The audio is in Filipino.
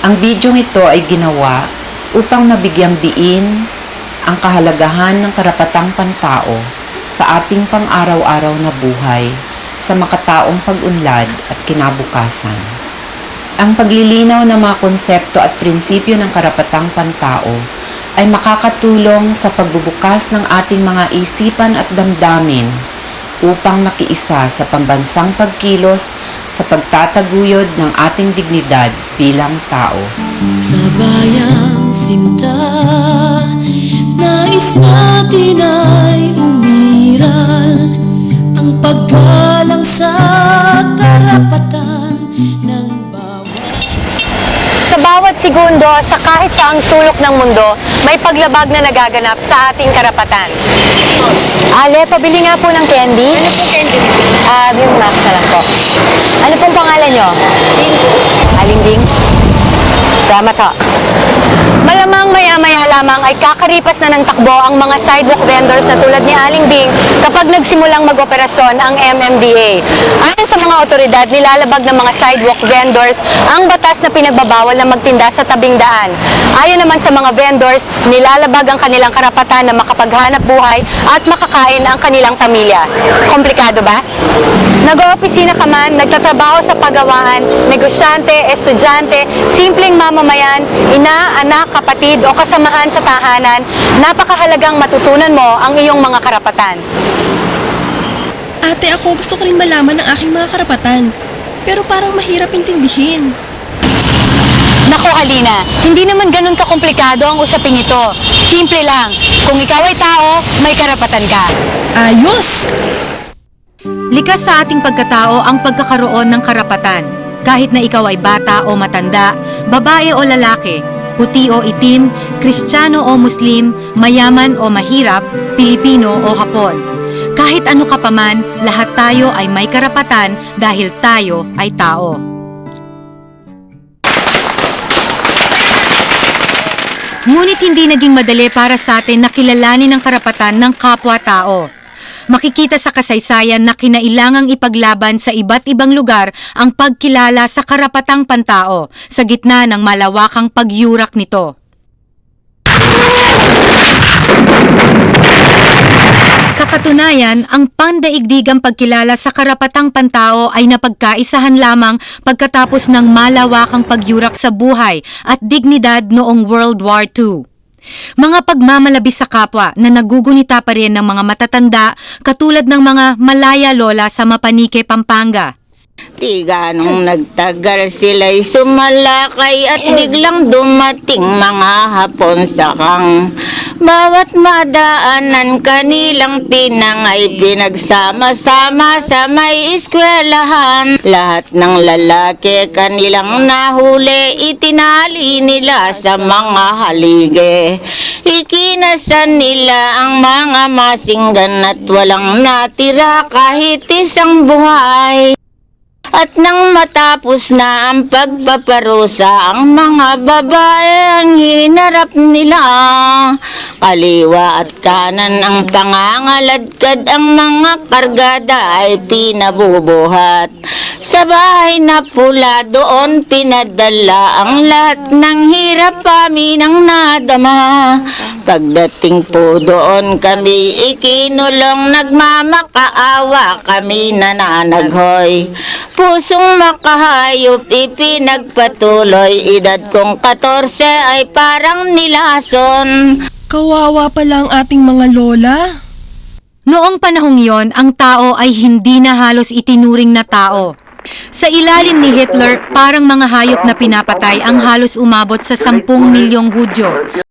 Ang bidyong ito ay ginawa upang mabigyang diin ang kahalagahan ng karapatang pantao sa ating pang-araw-araw na buhay sa makataong pag-unlad at kinabukasan. Ang paglilinaw ng mga konsepto at prinsipyo ng karapatang pantao ay makakatulong sa pagbubukas ng ating mga isipan at damdamin upang makiisa sa pambansang pagkilos sa pagtataguyod ng ating dignidad bilang tao. Sa bayang sinta, nais natin ay umiral ang paggalang sa karapatan ng bawat. Sa bawat segundo, sa kahit saang sulok ng mundo, may paglabag na nagaganap sa ating karapatan. Ale, pabili nga po ng candy. Ano po candy mo? Yung Max na lang po. Ano pong pangalan nyo? Bing po. Aling Bing? Salamat ho. Malamang maya-maya lamang ay kakaripas na ng takbo ang mga sidewalk vendors na tulad ni Aling Bing kapag nagsimulang mag-operasyon ang MMDA. Ayon sa mga otoridad, nilalabag ng mga sidewalk vendors ang batas na pinagbabawal na magtinda sa tabing daan. Ayon naman sa mga vendors, nilalabag ang kanilang karapatan na makapaghanap buhay at makakain ang kanilang pamilya. Komplikado ba? Nag-oopisina ka man, nagtatrabaho sa pagawaan, negosyante, estudyante, simpleng mamamayan, ina, anak, kapatid o kasamahan sa tahanan, napakahalagang matutunan mo ang iyong mga karapatan. Ate, ako gusto ko rin malaman ang aking mga karapatan. Pero parang mahirap intindihin. Nako Alina, hindi naman ganun kakomplikado ang usaping ito. Simple lang, kung ikaw ay tao, may karapatan ka. Ayos! Likas sa ating pagkatao ang pagkakaroon ng karapatan. Kahit na ikaw ay bata o matanda, babae o lalaki, puti o itim, Kristiyano o Muslim, mayaman o mahirap, Pilipino o Hapon. Kahit ano ka pa man, lahat tayo ay may karapatan dahil tayo ay tao. Ngunit hindi naging madali para sa atin na kilalanin ang karapatan ng kapwa-tao. Makikita sa kasaysayan na kinailangang ipaglaban sa iba't ibang lugar ang pagkilala sa karapatang pantao sa gitna ng malawakang pagyurak nito. Sa katunayan, ang pandaigdigang pagkilala sa karapatang pantao ay napagkaisahan lamang pagkatapos ng malawakang pagyurak sa buhay at dignidad noong World War II. Mga pagmamalabis sa kapwa na nagugunita pa rin ng mga matatanda katulad ng mga Malaya Lola sa Mapanike, Pampanga. Di ganong nagtagal sila'y sumalakay at biglang dumating mga Hapon sakang bawat madaanan kanilang tinangay pinagsama-sama sa may eskwelahan. Lahat ng lalaki kanilang nahuli, itinali nila sa mga halige. Ikinasan nila ang mga masinggan at walang natira kahit isang buhay. At nang matapos na ang pagpaparusa, ang mga babae ang hinarap nila. Kaliwa at kanan ang pangangaladkad, ang mga kargada ay pinabubuhat. Sa bahay na pula doon pinadala ang lahat ng hirap amin ang nadama. Pagdating po doon kami ikinulong, nagmamakaawa kami nananaghoy. Pusong makahayop ipinagpatuloy, edad kong 14 ay parang nilason. Kawawa pala ang ating mga lola. Noong panahong iyon, ang tao ay hindi na halos itinuring na tao. Sa ilalim ni Hitler, parang mga hayop na pinapatay ang halos umabot sa 10 milyong Hudyo.